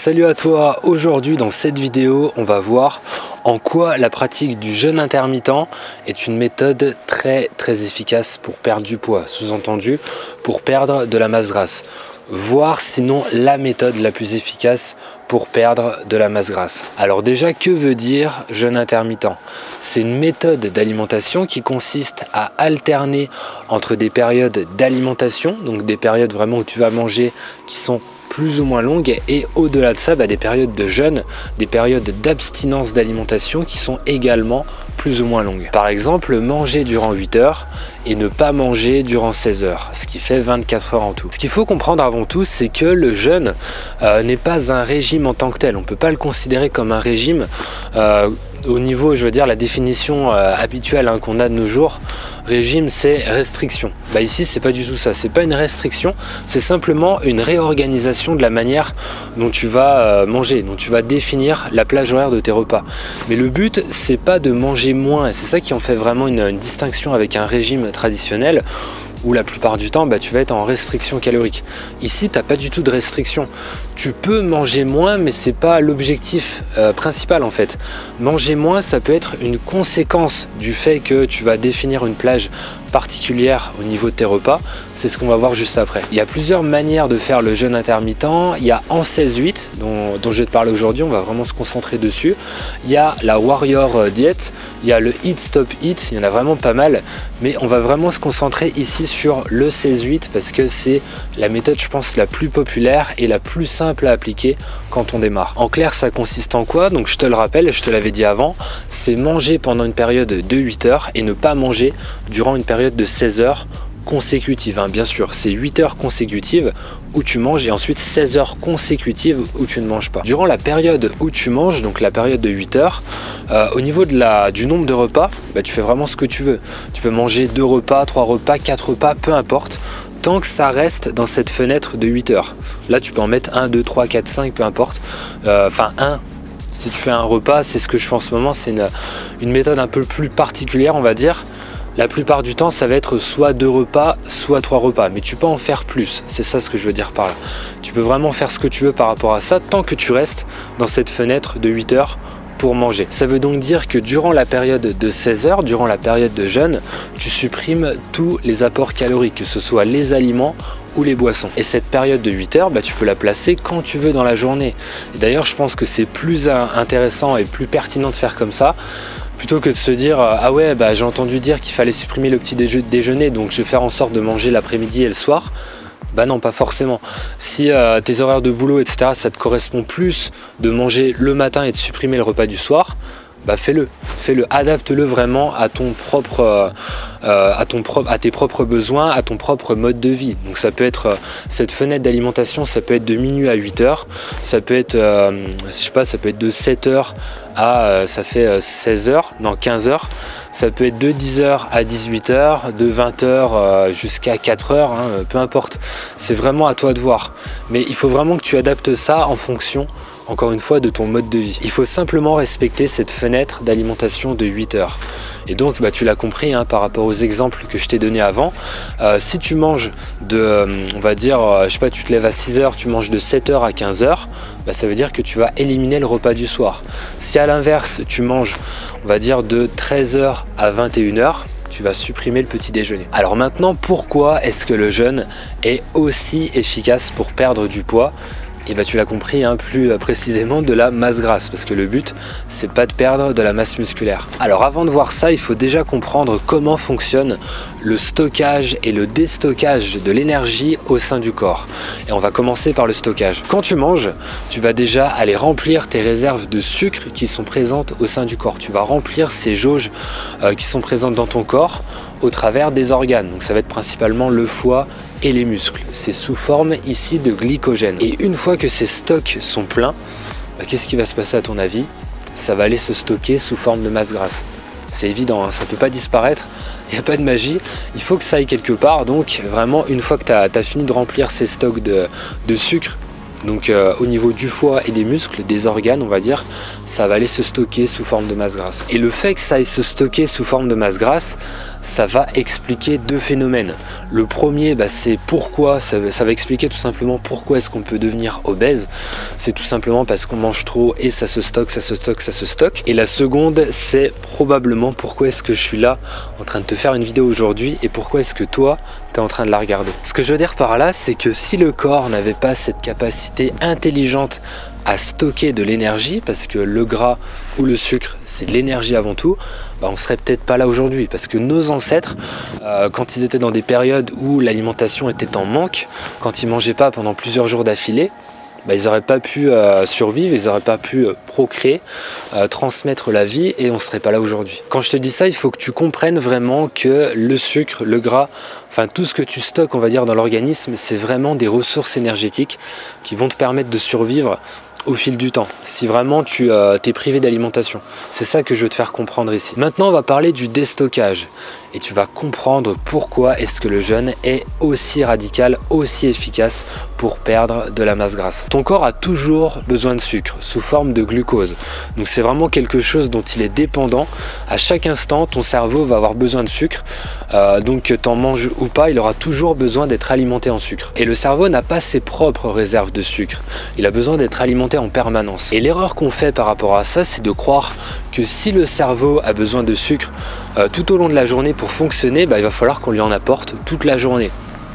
Salut à toi, aujourd'hui dans cette vidéo on va voir en quoi la pratique du jeûne intermittent est une méthode très efficace pour perdre du poids, sous-entendu pour perdre de la masse grasse, voire sinon la méthode la plus efficace pour perdre de la masse grasse. Alors déjà, que veut dire jeûne intermittent? C'est une méthode d'alimentation qui consiste à alterner entre des périodes d'alimentation, donc des périodes vraiment où tu vas manger qui sont plus ou moins longues, et au-delà de ça, des périodes de jeûne, des périodes d'abstinence d'alimentation qui sont également plus ou moins longues. Par exemple, manger durant 8 heures et ne pas manger durant 16 heures, ce qui fait 24 heures en tout. Ce qu'il faut comprendre avant tout, c'est que le jeûne n'est pas un régime en tant que tel. On ne peut pas le considérer comme un régime au niveau, je veux dire, la définition habituelle qu'on a de nos jours. Régime, c'est restriction. Ici, c'est pas du tout ça. C'est pas une restriction, c'est simplement une réorganisation de la manière dont tu vas manger, dont tu vas définir la plage horaire de tes repas. Mais le but, c'est pas de manger moins, et c'est ça qui en fait vraiment une distinction avec un régime traditionnel où la plupart du temps tu vas être en restriction calorique. Ici, tu n'as pas du tout de restriction. Tu peux manger moins, mais c'est pas l'objectif principal en fait. Manger moins, ça peut être une conséquence du fait que tu vas définir une plage particulière au niveau de tes repas. C'est ce qu'on va voir juste après. Il y a plusieurs manières de faire le jeûne intermittent. Il y a en 16-8 dont je vais te parler aujourd'hui, on va vraiment se concentrer dessus. Il y a la Warrior Diet, il y a le Eat Stop Eat, il y en a vraiment pas mal, mais on va vraiment se concentrer ici sur le 16-8 parce que c'est la méthode, je pense, la plus populaire et la plus simple à appliquer quand on démarre. En clair, ça consiste en quoi? Donc je te le rappelle, je te l'avais dit avant, c'est manger pendant une période de 8 heures et ne pas manger durant une période de 16 heures consécutives. Bien sûr, c'est 8 heures consécutives où tu manges et ensuite 16 heures consécutives où tu ne manges pas. Durant la période où tu manges, donc la période de 8 heures, au niveau du nombre de repas, tu fais vraiment ce que tu veux. Tu peux manger 2 repas, 3 repas, 4 repas, peu importe, tant que ça reste dans cette fenêtre de 8 heures. Là, tu peux en mettre 1, 2, 3, 4, 5, peu importe. Enfin, 1. Si tu fais un repas, c'est ce que je fais en ce moment, c'est une méthode un peu plus particulière, on va dire. La plupart du temps, ça va être soit 2 repas, soit 3 repas. Mais tu peux en faire plus, c'est ça ce que je veux dire par là. Tu peux vraiment faire ce que tu veux par rapport à ça, tant que tu restes dans cette fenêtre de 8 heures pour manger. Ça veut donc dire que durant la période de 16 heures, durant la période de jeûne, tu supprimes tous les apports caloriques, que ce soit les aliments ou les boissons. Et cette période de 8 heures, tu peux la placer quand tu veux dans la journée. Et d'ailleurs, je pense que c'est plus intéressant et plus pertinent de faire comme ça, plutôt que de se dire ah ouais, j'ai entendu dire qu'il fallait supprimer le petit déjeuner, donc je vais faire en sorte de manger l'après-midi et le soir. Non, pas forcément. Si tes horaires de boulot, etc., ça te correspond plus de manger le matin et de supprimer le repas du soir, fais-le, adapte-le vraiment à ton propre, à tes propres besoins, à ton propre mode de vie. Donc ça peut être cette fenêtre d'alimentation, ça peut être de minuit à 8 heures, ça peut être, je sais pas, ça peut être de 7 heures à, ça fait 16 heures, non 15 heures. Ça peut être de 10h à 18h, de 20h jusqu'à 4h, peu importe. C'est vraiment à toi de voir. Mais il faut vraiment que tu adaptes ça en fonction, encore une fois, de ton mode de vie. Il faut simplement respecter cette fenêtre d'alimentation de 8 heures. Et donc, tu l'as compris par rapport aux exemples que je t'ai donnés avant. Si tu manges on va dire, je sais pas, tu te lèves à 6 heures, tu manges de 7 heures à 15 heures, ça veut dire que tu vas éliminer le repas du soir. Si à l'inverse, tu manges, on va dire, de 13 heures à 21 heures, tu vas supprimer le petit déjeuner. Alors maintenant, pourquoi est-ce que le jeûne est aussi efficace pour perdre du poids? Et tu l'as compris, plus précisément de la masse grasse, parce que le but, c'est pas de perdre de la masse musculaire. Alors avant de voir ça, il faut déjà comprendre comment fonctionne le stockage et le déstockage de l'énergie au sein du corps. Et on va commencer par le stockage. Quand tu manges, tu vas déjà aller remplir tes réserves de sucre qui sont présentes au sein du corps. Tu vas remplir ces jauges qui sont présentes dans ton corps au travers des organes. Donc ça va être principalement le foie et les muscles. C'est sous forme ici de glycogène. Et une fois que ces stocks sont pleins, qu'est-ce qui va se passer à ton avis? Ça va aller se stocker sous forme de masse grasse. C'est évident, ça ne peut pas disparaître, il n'y a pas de magie, il faut que ça aille quelque part. Donc vraiment, une fois que tu as fini de remplir ces stocks de sucre, donc au niveau du foie et des muscles, des organes on va dire, ça va aller se stocker sous forme de masse grasse. Et le fait que ça aille se stocker sous forme de masse grasse, ça va expliquer deux phénomènes. Le premier, c'est pourquoi, ça va expliquer tout simplement pourquoi est-ce qu'on peut devenir obèse. C'est tout simplement parce qu'on mange trop et ça se stocke, ça se stocke, ça se stocke. Et la seconde, c'est probablement pourquoi est-ce que je suis là en train de te faire une vidéo aujourd'hui et pourquoi est-ce que toi, tu es en train de la regarder. Ce que je veux dire par là, c'est que si le corps n'avait pas cette capacité intelligente à stocker de l'énergie, parce que le gras ou le sucre, c'est de l'énergie avant tout, on serait peut-être pas là aujourd'hui, parce que nos ancêtres, quand ils étaient dans des périodes où l'alimentation était en manque, quand ils mangeaient pas pendant plusieurs jours d'affilée, ils n'auraient pas pu survivre, ils n'auraient pas pu procréer, transmettre la vie et on ne serait pas là aujourd'hui. Quand je te dis ça, il faut que tu comprennes vraiment que le sucre, le gras, enfin tout ce que tu stockes, on va dire, dans l'organisme, c'est vraiment des ressources énergétiques qui vont te permettre de survivre au fil du temps, si vraiment tu t'es privé d'alimentation. C'est ça que je veux te faire comprendre ici. Maintenant, on va parler du déstockage et tu vas comprendre pourquoi est-ce que le jeûne est aussi radical, aussi efficace pour perdre de la masse grasse. Ton corps a toujours besoin de sucre sous forme de glucose. Donc c'est vraiment quelque chose dont il est dépendant. À chaque instant, ton cerveau va avoir besoin de sucre. Donc que tu en manges ou pas, il aura toujours besoin d'être alimenté en sucre. Et le cerveau n'a pas ses propres réserves de sucre. Il a besoin d'être alimenté en permanence. Et l'erreur qu'on fait par rapport à ça, c'est de croire que si le cerveau a besoin de sucre tout au long de la journée pour fonctionner, il va falloir qu'on lui en apporte toute la journée.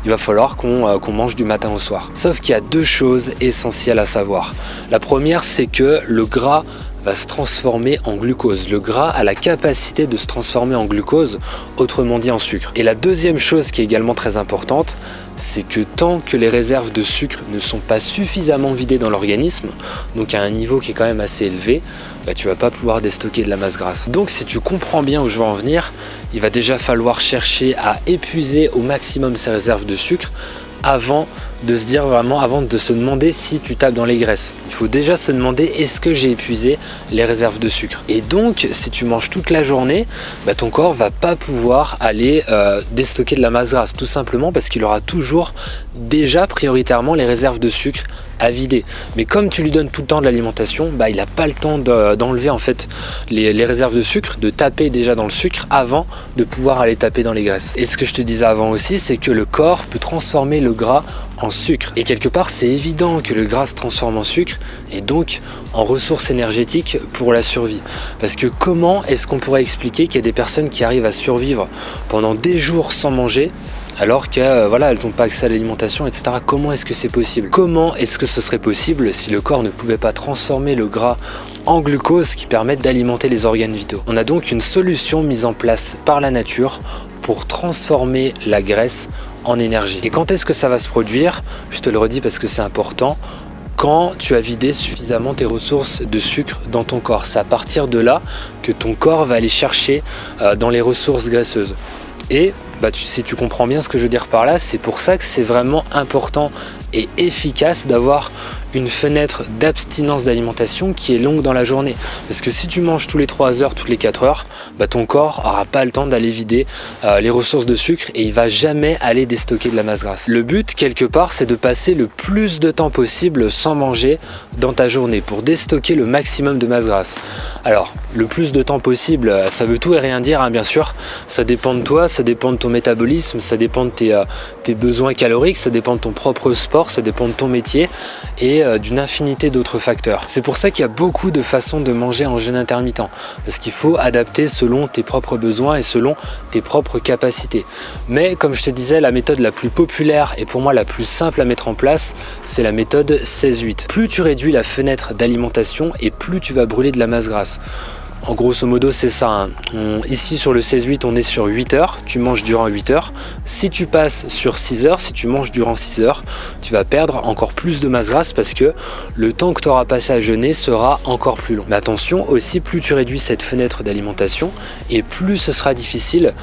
Il va falloir qu'on mange du matin au soir. Sauf qu'il y a deux choses essentielles à savoir. La première, c'est que le gras va se transformer en glucose. Le gras a la capacité de se transformer en glucose, autrement dit en sucre. Et la deuxième chose qui est également très importante, c'est que tant que les réserves de sucre ne sont pas suffisamment vidées dans l'organisme, donc à un niveau qui est quand même assez élevé, tu vas pas pouvoir déstocker de la masse grasse. Donc si tu comprends bien où je veux en venir, il va déjà falloir chercher à épuiser au maximum ces réserves de sucre avant de se dire vraiment, avant de se demander si tu tapes dans les graisses. Il faut déjà se demander, est-ce que j'ai épuisé les réserves de sucre? Et donc si tu manges toute la journée, ton corps va pas pouvoir aller déstocker de la masse grasse, tout simplement parce qu'il aura toujours déjà prioritairement les réserves de sucre à vider. Mais comme tu lui donnes tout le temps de l'alimentation, il n'a pas le temps d'enlever en fait les réserves de sucre, de taper déjà dans le sucre avant de pouvoir aller taper dans les graisses. Et ce que je te disais avant aussi, c'est que le corps peut transformer le gras en sucre. Et quelque part, c'est évident que le gras se transforme en sucre et donc en ressources énergétiques pour la survie. Parce que comment est-ce qu'on pourrait expliquer qu'il y a des personnes qui arrivent à survivre pendant des jours sans manger alors qu'elles n'ont pas accès à l'alimentation, etc. Comment est-ce que c'est possible? Comment est-ce que ce serait possible si le corps ne pouvait pas transformer le gras en glucose qui permette d'alimenter les organes vitaux? On a donc une solution mise en place par la nature pour transformer la graisse en énergie. Et quand est-ce que ça va se produire? Je te le redis parce que c'est important. Quand tu as vidé suffisamment tes ressources de sucre dans ton corps. C'est à partir de là que ton corps va aller chercher dans les ressources graisseuses. Et si tu comprends bien ce que je veux dire par là, c'est pour ça que c'est vraiment important et efficace d'avoir une fenêtre d'abstinence d'alimentation qui est longue dans la journée. Parce que si tu manges tous les 3 heures, toutes les 4 heures, ton corps n'aura pas le temps d'aller vider les ressources de sucre et il va jamais aller déstocker de la masse grasse. Le but, quelque part, c'est de passer le plus de temps possible sans manger dans ta journée pour déstocker le maximum de masse grasse. Alors, le plus de temps possible, ça veut tout et rien dire, bien sûr. Ça dépend de toi, ça dépend de ton métabolisme, ça dépend de tes besoins caloriques, ça dépend de ton propre sport, ça dépend de ton métier et d'une infinité d'autres facteurs. C'est pour ça qu'il y a beaucoup de façons de manger en jeûne intermittent, parce qu'il faut adapter selon tes propres besoins et selon tes propres capacités. Mais comme je te disais, la méthode la plus populaire et pour moi la plus simple à mettre en place, c'est la méthode 16-8. Plus tu réduis la fenêtre d'alimentation et plus tu vas brûler de la masse grasse. En grosso modo, c'est ça. Ici sur le 16-8, on est sur 8 heures. Tu manges durant 8 heures. Si tu passes sur 6 heures, si tu manges durant 6 heures, tu vas perdre encore plus de masse grasse parce que le temps que tu auras passé à jeûner sera encore plus long. Mais attention aussi, plus tu réduis cette fenêtre d'alimentation et plus ce sera difficile.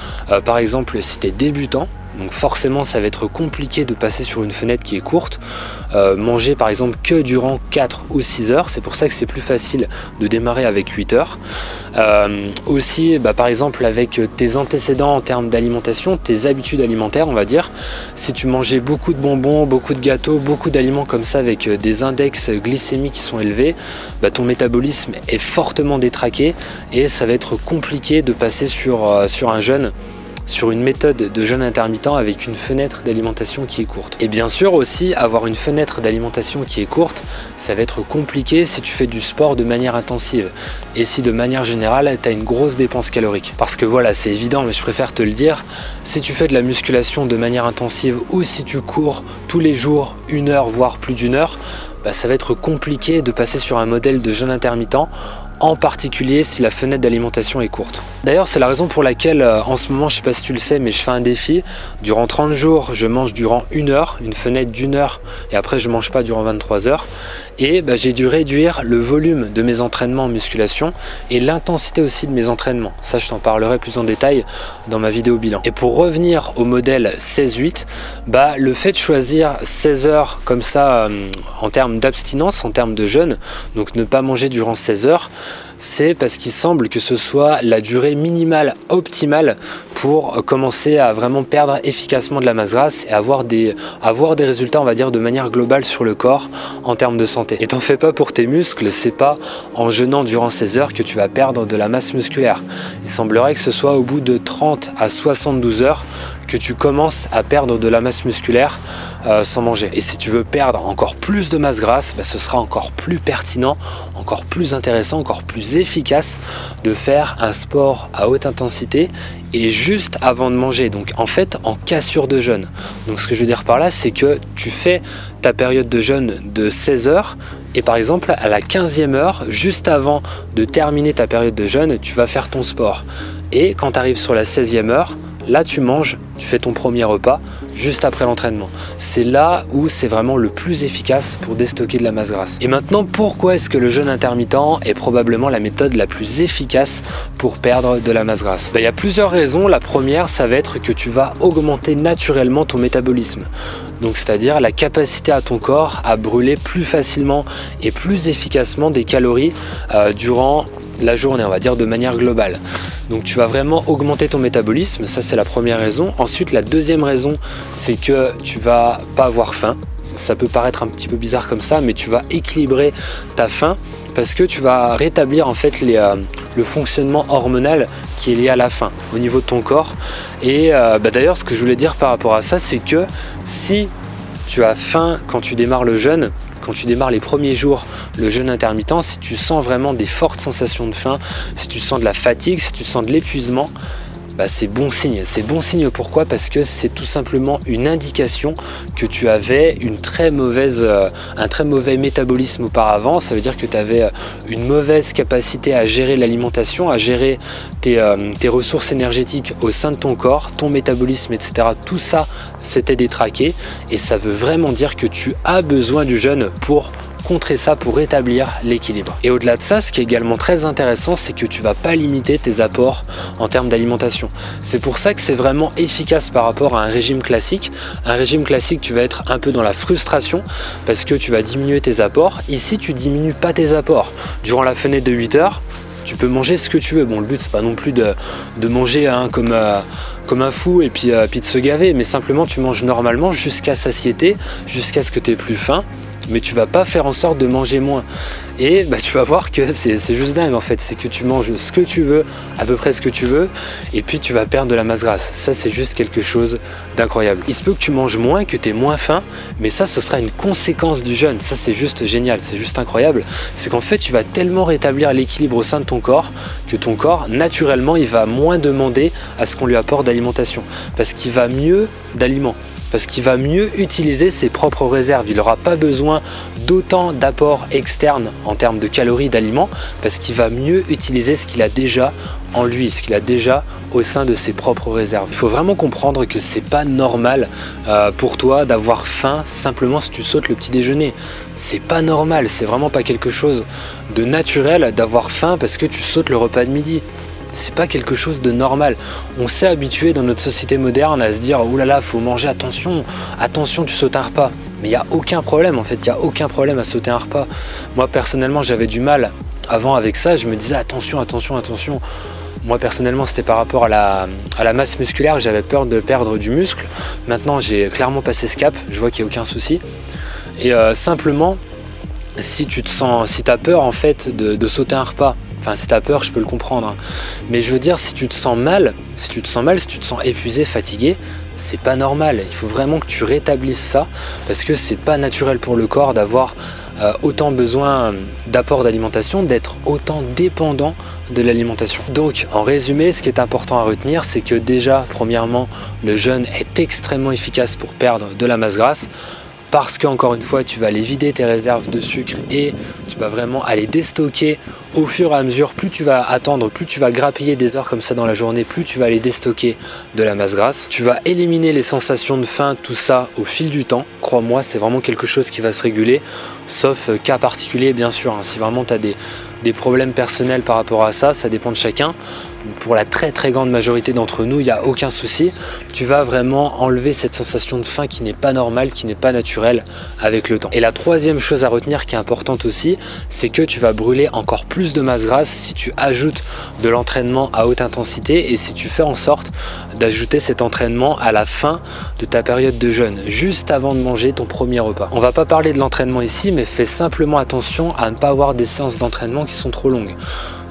Par exemple, si tu es débutant, donc forcément ça va être compliqué de passer sur une fenêtre qui est courte, manger par exemple que durant 4 ou 6 heures, c'est pour ça que c'est plus facile de démarrer avec 8 heures. Aussi par exemple avec tes antécédents en termes d'alimentation, tes habitudes alimentaires on va dire, si tu mangeais beaucoup de bonbons, beaucoup de gâteaux, beaucoup d'aliments comme ça avec des index glycémiques qui sont élevés, ton métabolisme est fortement détraqué et ça va être compliqué de passer sur un jeûne sur une méthode de jeûne intermittent avec une fenêtre d'alimentation qui est courte. Et bien sûr aussi, avoir une fenêtre d'alimentation qui est courte, ça va être compliqué si tu fais du sport de manière intensive et si de manière générale, tu as une grosse dépense calorique. Parce que voilà, c'est évident, mais je préfère te le dire, si tu fais de la musculation de manière intensive ou si tu cours tous les jours 1 heure, voire plus d'1 heure, ça va être compliqué de passer sur un modèle de jeûne intermittent, en particulier si la fenêtre d'alimentation est courte. D'ailleurs, c'est la raison pour laquelle en ce moment, je sais pas si tu le sais, mais je fais un défi. Durant 30 jours, je mange durant 1 heure, une fenêtre d'1 heure, et après je mange pas durant 23 heures. Et j'ai dû réduire le volume de mes entraînements en musculation et l'intensité aussi de mes entraînements. Ça, je t'en parlerai plus en détail dans ma vidéo bilan. Et pour revenir au modèle 16-8, le fait de choisir 16 heures comme ça en termes d'abstinence, en termes de jeûne, donc ne pas manger durant 16 heures, c'est parce qu'il semble que ce soit la durée minimale optimale pour commencer à vraiment perdre efficacement de la masse grasse et avoir des résultats, on va dire, de manière globale sur le corps en termes de santé. Et t'en fais pas pour tes muscles, c'est pas en jeûnant durant 16 heures que tu vas perdre de la masse musculaire. Il semblerait que ce soit au bout de 30 à 72 heures que tu commences à perdre de la masse musculaire sans manger. Et si tu veux perdre encore plus de masse grasse, ce sera encore plus pertinent, encore plus intéressant, encore plus efficace de faire un sport à haute intensité et juste avant de manger, donc en fait en cassure de jeûne. Donc ce que je veux dire par là, c'est que tu fais ta période de jeûne de 16 heures et par exemple à la 15e heure, juste avant de terminer ta période de jeûne, tu vas faire ton sport. Et quand tu arrives sur la 16e heure, là tu manges, tu fais ton premier repas juste après l'entraînement. C'est là où c'est vraiment le plus efficace pour déstocker de la masse grasse. Et maintenant, pourquoi est-ce que le jeûne intermittent est probablement la méthode la plus efficace pour perdre de la masse grasse? Il y a plusieurs raisons. La première, ça va être que tu vas augmenter naturellement ton métabolisme. Donc c'est-à-dire la capacité à ton corps à brûler plus facilement et plus efficacement des calories durant la journée, on va dire de manière globale. Donc tu vas vraiment augmenter ton métabolisme, ça c'est la première raison. Ensuite, la deuxième raison, c'est que tu vas pas avoir faim. Ça peut paraître un petit peu bizarre comme ça, mais tu vas équilibrer ta faim parce que tu vas rétablir en fait le fonctionnement hormonal qui est lié à la faim au niveau de ton corps. Et d'ailleurs, ce que je voulais dire par rapport à ça, c'est que si tu as faim quand tu démarres le jeûne, quand tu démarres les premiers jours le jeûne intermittent, si tu sens vraiment des fortes sensations de faim, si tu sens de la fatigue, si tu sens de l'épuisement, c'est bon signe. C'est bon signe pourquoi? Parce que c'est tout simplement une indication que tu avais un très mauvais métabolisme auparavant. Ça veut dire que tu avais une mauvaise capacité à gérer l'alimentation, à gérer tes ressources énergétiques au sein de ton corps, ton métabolisme, etc. Tout ça, c'était détraqué et ça veut vraiment dire que tu as besoin du jeûne pour contrer ça, pour rétablir l'équilibre. Et au-delà de ça, ce qui est également très intéressant, c'est que tu vas pas limiter tes apports en termes d'alimentation. C'est pour ça que c'est vraiment efficace par rapport à un régime classique. Un régime classique, tu vas être un peu dans la frustration parce que tu vas diminuer tes apports. Ici, tu diminues pas tes apports. Durant la fenêtre de 8 heures, tu peux manger ce que tu veux. Bon, le but, c'est pas non plus de manger comme un fou et puis de se gaver, mais simplement tu manges normalement jusqu'à satiété, jusqu'à ce que tu aies plus faim. Mais tu vas pas faire en sorte de manger moins. Et tu vas voir que c'est juste dingue en fait. C'est que tu manges ce que tu veux, à peu près ce que tu veux, et puis tu vas perdre de la masse grasse. Ça, c'est juste quelque chose d'incroyable. Il se peut que tu manges moins, que tu aies moins faim, mais ça, ce sera une conséquence du jeûne. Ça, c'est juste génial, c'est juste incroyable. C'est qu'en fait, tu vas tellement rétablir l'équilibre au sein de ton corps que ton corps, naturellement, il va moins demander à ce qu'on lui apporte d'alimentation. Parce qu'il va mieux d'aliments. Parce qu'il va mieux utiliser ses propres réserves. Il n'aura pas besoin d'autant d'apports externes en termes de calories d'aliments parce qu'il va mieux utiliser ce qu'il a déjà en lui, ce qu'il a déjà au sein de ses propres réserves. Il faut vraiment comprendre que c'est pas normal pour toi d'avoir faim simplement si tu sautes le petit déjeuner. C'est pas normal, c'est vraiment pas quelque chose de naturel d'avoir faim parce que tu sautes le repas de midi. C'est pas quelque chose de normal. On s'est habitué dans notre société moderne à se dire « Ouh là là, faut manger, attention, attention, tu sautes un repas ». Mais il n'y a aucun problème en fait, il n'y a aucun problème à sauter un repas. Moi personnellement, j'avais du mal avant avec ça, je me disais « Attention, attention, attention ». Moi personnellement, c'était par rapport à la masse musculaire, j'avais peur de perdre du muscle. Maintenant, j'ai clairement passé ce cap, je vois qu'il n'y a aucun souci. Et simplement, si tu as peur en fait de sauter un repas Enfin, si tu as peur, je peux le comprendre, hein. Mais je veux dire, si tu te sens mal, si tu te sens épuisé, fatigué, c'est pas normal. Il faut vraiment que tu rétablisses ça parce que c'est pas naturel pour le corps d'avoir autant besoin d'apport d'alimentation, d'être autant dépendant de l'alimentation. Donc en résumé, ce qui est important à retenir, c'est que déjà, premièrement, le jeûne est extrêmement efficace pour perdre de la masse grasse, parce qu'encore une fois, tu vas aller vider tes réserves de sucre et tu vas vraiment aller déstocker au fur et à mesure. Plus tu vas attendre, plus tu vas grappiller des heures comme ça dans la journée, plus tu vas aller déstocker de la masse grasse. Tu vas éliminer les sensations de faim, tout ça au fil du temps. Crois-moi, c'est vraiment quelque chose qui va se réguler, sauf cas particulier bien sûr, hein. Si vraiment tu as des problèmes personnels par rapport à ça, ça dépend de chacun. Pour la très grande majorité d'entre nous, il n'y a aucun souci. Tu vas vraiment enlever cette sensation de faim qui n'est pas normale, qui n'est pas naturelle avec le temps. Et la troisième chose à retenir qui est importante aussi, c'est que tu vas brûler encore plus de masse grasse si tu ajoutes de l'entraînement à haute intensité et si tu fais en sorte d'ajouter cet entraînement à la fin de ta période de jeûne, juste avant de manger ton premier repas. On va pas parler de l'entraînement ici, mais fais simplement attention à ne pas avoir des séances d'entraînement qui sont trop longues.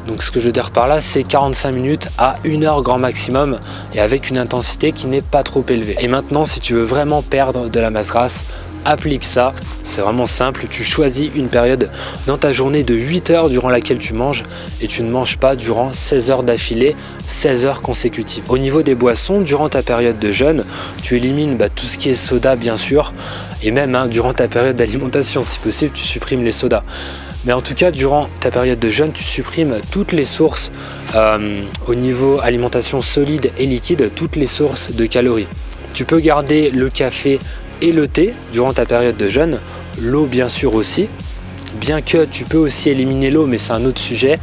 Donc ce que je veux dire par là, c'est 45 minutes à 1 heure grand maximum et avec une intensité qui n'est pas trop élevée. Et maintenant, si tu veux vraiment perdre de la masse grasse, applique ça. C'est vraiment simple, tu choisis une période dans ta journée de 8 heures durant laquelle tu manges et tu ne manges pas durant 16 heures d'affilée, 16 heures consécutives. Au niveau des boissons, durant ta période de jeûne, tu élimines tout ce qui est soda bien sûr, et même durant ta période d'alimentation, si possible, tu supprimes les sodas. Mais en tout cas, durant ta période de jeûne, tu supprimes toutes les sources au niveau alimentation solide et liquide, toutes les sources de calories. Tu peux garder le café et le thé durant ta période de jeûne, l'eau bien sûr aussi, bien que tu peux aussi éliminer l'eau, mais c'est un autre sujet.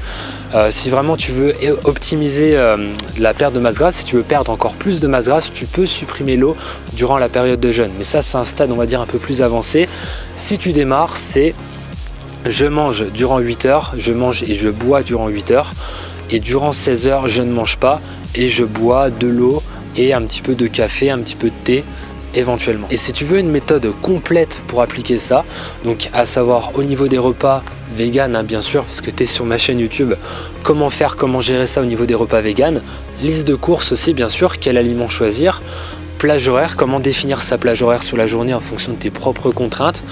Si vraiment tu veux optimiser la perte de masse grasse, si tu veux perdre encore plus de masse grasse, tu peux supprimer l'eau durant la période de jeûne. Mais ça, c'est un stade, on va dire, un peu plus avancé. Si tu démarres, c'est je mange durant 8 heures, je mange et je bois durant 8 heures, et durant 16 heures, je ne mange pas et je bois de l'eau et un petit peu de café, un petit peu de thé éventuellement. Et si tu veux une méthode complète pour appliquer ça, donc à savoir au niveau des repas vegan, bien sûr, parce que tu es sur ma chaîne YouTube, comment faire, comment gérer ça au niveau des repas vegan, liste de courses aussi bien sûr, quel aliment choisir, plage horaire, comment définir sa plage horaire sur la journée en fonction de tes propres contraintes,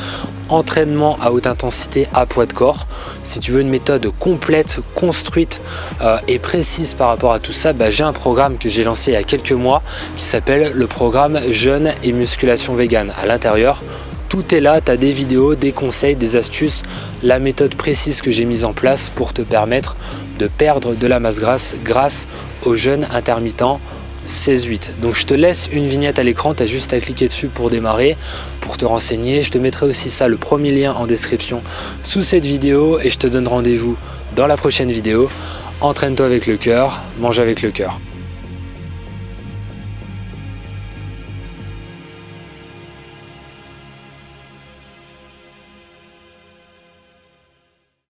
entraînement à haute intensité à poids de corps. Si tu veux une méthode complète, construite et précise par rapport à tout ça, j'ai un programme que j'ai lancé il y a quelques mois qui s'appelle le programme Jeûne et Musculation Vegan. À l'intérieur, tout est là, tu as des vidéos, des conseils, des astuces, la méthode précise que j'ai mise en place pour te permettre de perdre de la masse grasse grâce au jeûne intermittent 16-8. Donc je te laisse une vignette à l'écran, tu as juste à cliquer dessus pour démarrer, pour te renseigner. Je te mettrai aussi ça, le premier lien en description sous cette vidéo, et je te donne rendez-vous dans la prochaine vidéo. Entraîne-toi avec le cœur, mange avec le cœur.